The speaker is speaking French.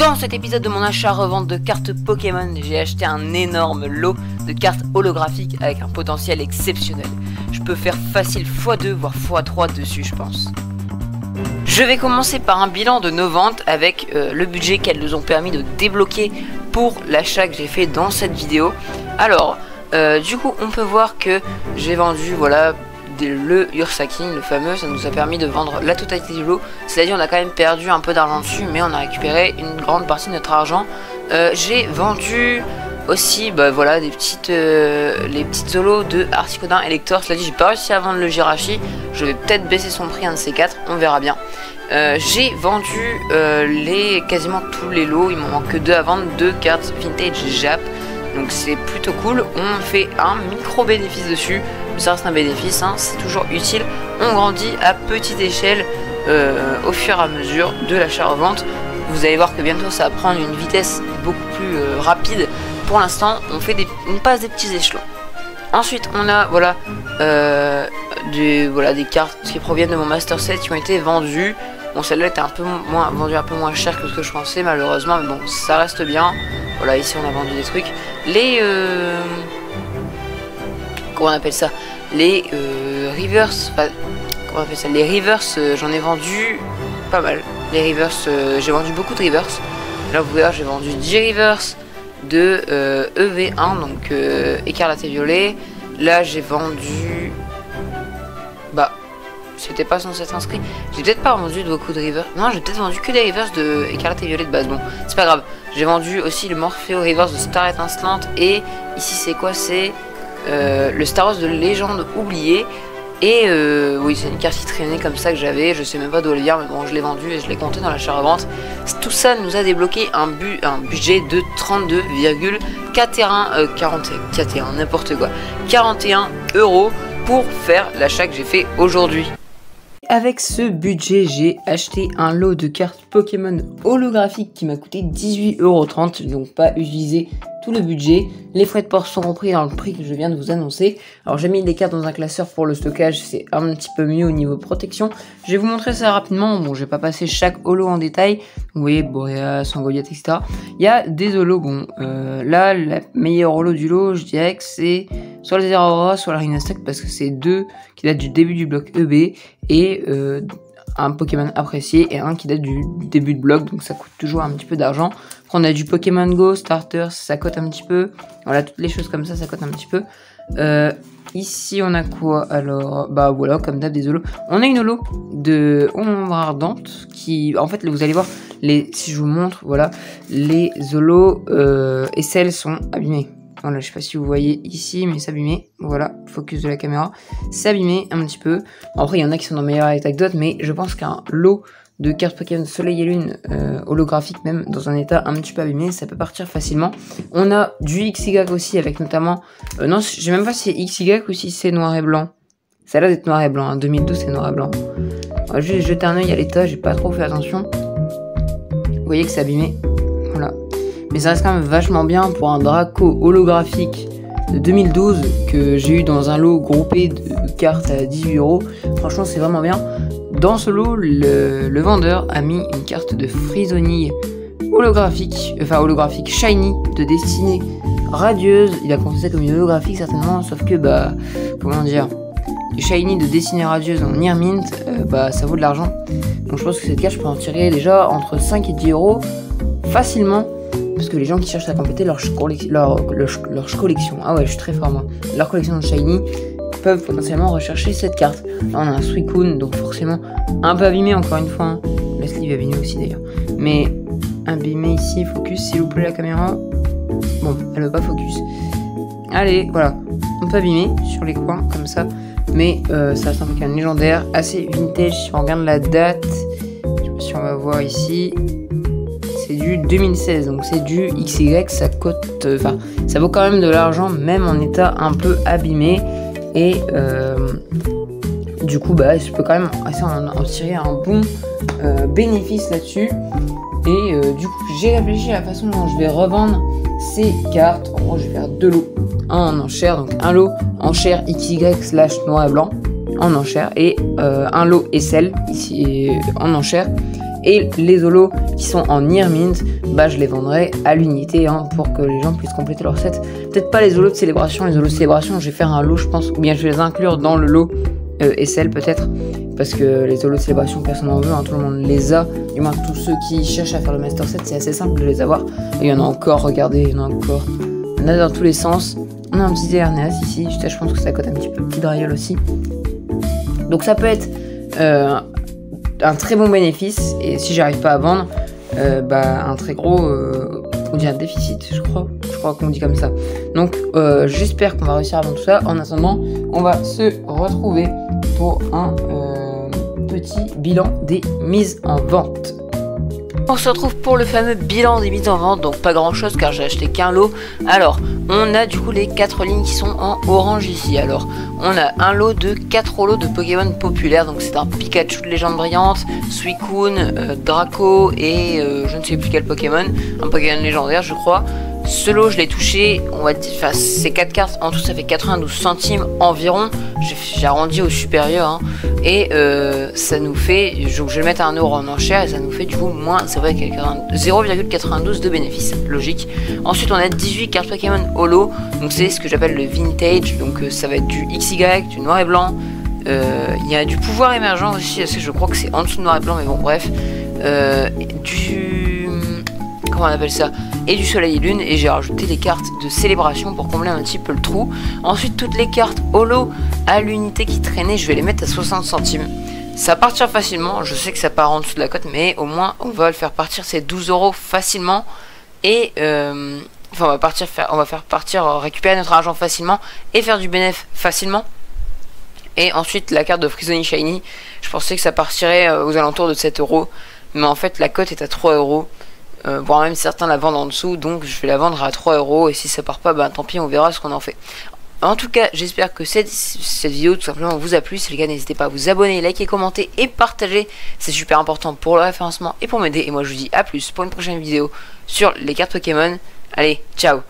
Dans cet épisode de mon achat-revente de cartes Pokémon, j'ai acheté un énorme lot de cartes holographiques avec un potentiel exceptionnel. Je peux faire facile x2 voire x3 dessus, je pense. Je vais commencer par un bilan de nos ventes avec le budget qu'elles nous ont permis de débloquer pour l'achat que j'ai fait dans cette vidéo. Alors, du coup, on peut voir que j'ai vendu, voilà, le Ursaking, le fameux. Ça nous a permis de vendre la totalité du lot. C'est-à-dire on a quand même perdu un peu d'argent dessus, mais on a récupéré une grande partie de notre argent. J'ai vendu aussi, voilà, les petites solos de Articuno Elector. Cela dit, j'ai pas réussi à vendre le Jirachi. Je vais peut-être baisser son prix, un de ces quatre, on verra bien. J'ai vendu quasiment tous les lots. Il m'en manque que 2 à vendre, 2 cartes vintage Jap. Donc c'est plutôt cool, on fait un micro bénéfice dessus, mais ça reste un bénéfice, hein, c'est toujours utile. On grandit à petite échelle au fur et à mesure de l'achat-revente. Vous allez voir que bientôt ça va prendre une vitesse beaucoup plus rapide. Pour l'instant, on passe des petits échelons. Ensuite, on a voilà, des cartes qui proviennent de mon Master Set qui ont été vendues. Bon, celle-là était vendue un peu moins cher que ce que je pensais, malheureusement, mais bon, ça reste bien. Voilà, ici on a vendu des trucs. Comment on appelle ça? Les reverse. Comment on appelle ça? Les reverse, j'en ai vendu pas mal. Les reverse, j'ai vendu beaucoup de reverse. Là, vous voyez, j'ai vendu 10 reverse de EV1, donc écarlate et violet. Là, j'ai vendu. C'était pas censé être inscrit. J'ai peut-être pas vendu de beaucoup de reverse. Non, j'ai peut-être vendu que des reverse de écarlate et violet de base. Bon, c'est pas grave. J'ai vendu aussi le Morpheo reverse de Star Étincelante. Et ici, c'est quoi? C'est le Staros de Légende oubliée. Et oui, c'est une carte qui traînait comme ça que j'avais. Je sais même pas d'où elle vient, mais bon, je l'ai vendue et je l'ai compté dans l'achat-revente. Tout ça nous a débloqué un budget de 41 n'importe quoi. 41 € pour faire l'achat que j'ai fait aujourd'hui. Avec ce budget, j'ai acheté un lot de cartes Pokémon holographiques qui m'a coûté 18,30 €, donc pas utilisé tout le budget. Les frais de port sont compris dans le prix que je viens de vous annoncer. Alors j'ai mis les cartes dans un classeur pour le stockage, c'est un petit peu mieux au niveau protection. Je vais vous montrer ça rapidement. Bon, je vais pas passer chaque holo en détail. Vous voyez, Boréas, Sangoyat, etc. Il y a des holos. Bon, là, la meilleure holo du lot, je dirais que c'est soit le Zeraora, soit la Rhinestack, parce que c'est deux qui datent du début du bloc EB et un Pokémon apprécié et un qui date du début de bloc, donc ça coûte toujours un petit peu d'argent. Après on a du Pokémon Go, Starter, ça coûte un petit peu. Voilà, toutes les choses comme ça coûte un petit peu. Ici on a quoi? Alors, voilà, comme d'hab des holos. On a une holo de Ombre Ardente qui, en fait, vous allez voir, si je vous montre, voilà, les holos et celles sont abîmées. Voilà, je sais pas si vous voyez ici, mais c'est abîmé. Voilà, focus de la caméra. C'est abîmé un petit peu. Après, il y en a qui sont dans meilleur état que d'autres, mais je pense qu'un lot de cartes Pokémon Soleil et Lune holographiques, même dans un état un petit peu abîmé, ça peut partir facilement. On a du XY aussi, avec notamment... non, je sais même pas si c'est XY ou si c'est noir et blanc. Ça a l'air d'être noir et blanc, hein. 2012 c'est noir et blanc. On va juste jeter un oeil à l'état, j'ai pas trop fait attention. Vous voyez que c'est abîmé. Voilà. Mais ça reste quand même vachement bien pour un Draco holographique de 2012 que j'ai eu dans un lot groupé de cartes à 18 €. Franchement, c'est vraiment bien. Dans ce lot, le vendeur a mis une carte de Frisonille holographique shiny de destinée radieuse. Il a compté ça comme une holographique certainement, sauf que comment dire, du shiny de destinée radieuse en Near Mint, ça vaut de l'argent. Donc je pense que cette carte, je peux en tirer déjà entre 5 et 10 € facilement. Parce que les gens qui cherchent à compléter leur collection, ah ouais, je suis très fort moi, leur collection de shiny, peuvent potentiellement rechercher cette carte. Là on a un Suicune, donc forcément un peu abîmé encore une fois, hein. Le sleeve est abîmé aussi d'ailleurs, mais abîmé ici. Focus s'il vous plaît la caméra. Bon, elle veut pas focus. Allez, voilà, un peu abîmé sur les coins comme ça, mais ça reste un Pokémon légendaire, assez vintage. Si on regarde la date, je sais pas si on va voir ici, c'est du 2016, donc c'est du XY, ça coûte, ça vaut quand même de l'argent, même en état un peu abîmé. Et du coup, je peux quand même en tirer un bon bénéfice là-dessus. Et du coup, j'ai réfléchi à la façon dont je vais revendre ces cartes. En gros, je vais faire deux lots, un en enchère, donc un lot enchère XY/noir et blanc en enchère, et un lot SL ici en enchère. Et les holos qui sont en Near Mint, bah je les vendrai à l'unité hein, pour que les gens puissent compléter leur set. Peut-être pas les holos de célébration, les holos de célébration, je vais faire un lot je pense, ou bien je vais les inclure dans le lot SL peut-être, parce que les holos de célébration personne n'en veut, hein, tout le monde les a, du moins tous ceux qui cherchent à faire le master set, c'est assez simple de les avoir. Et il y en a encore, regardez, il y en a encore, on a dans tous les sens. On a un petit Erneas ici, je pense que ça coûte un petit peu, petit Dryol aussi. Donc ça peut être un très bon bénéfice, et si j'arrive pas à vendre, bah un très gros, on dit un déficit, je crois qu'on dit comme ça. Donc j'espère qu'on va réussir à vendre tout ça. En attendant, on va se retrouver pour un petit bilan des mises en vente. On se retrouve pour le fameux bilan des mises en vente, donc pas grand chose car j'ai acheté qu'un lot. Alors, on a du coup les 4 lignes qui sont en orange ici. Alors, on a un lot de 4 holos de Pokémon populaires, donc c'est un Pikachu de légende brillante, Suicune, Draco et je ne sais plus quel Pokémon, un Pokémon légendaire je crois. Ce lot je l'ai touché, on va dire, enfin ces 4 cartes en tout ça fait 92 centimes environ, j'ai arrondi au supérieur hein, et ça nous fait, je vais le mettre à 1 € en enchère et ça nous fait du coup moins 0,92 de bénéfice, logique. Ensuite on a 18 cartes Pokémon holo, donc c'est ce que j'appelle le vintage, donc ça va être du XY, du noir et blanc, il y a du pouvoir émergent aussi, je crois que c'est en dessous de noir et blanc mais bon bref, comment on appelle ça, et du soleil et lune, et j'ai rajouté des cartes de célébration pour combler un petit peu le trou. Ensuite toutes les cartes holo à l'unité qui traînaient, je vais les mettre à 60 centimes. Ça va partir facilement, je sais que ça part en dessous de la cote, mais au moins on va le faire partir ces 12 € facilement, et enfin on va faire partir, récupérer notre argent facilement et faire du bénéfice facilement. Et ensuite la carte de Frisoni Shiny, je pensais que ça partirait aux alentours de 7 €, mais en fait la cote est à 3 €. Voire même certains la vendent en dessous, donc je vais la vendre à 3 €, et si ça part pas, bah tant pis, on verra ce qu'on en fait. En tout cas, j'espère que cette vidéo tout simplement vous a plu. Si c'est le cas, n'hésitez pas à vous abonner, liker, commenter et partager, c'est super important pour le référencement et pour m'aider. Et moi je vous dis à plus pour une prochaine vidéo sur les cartes Pokémon. Allez, ciao!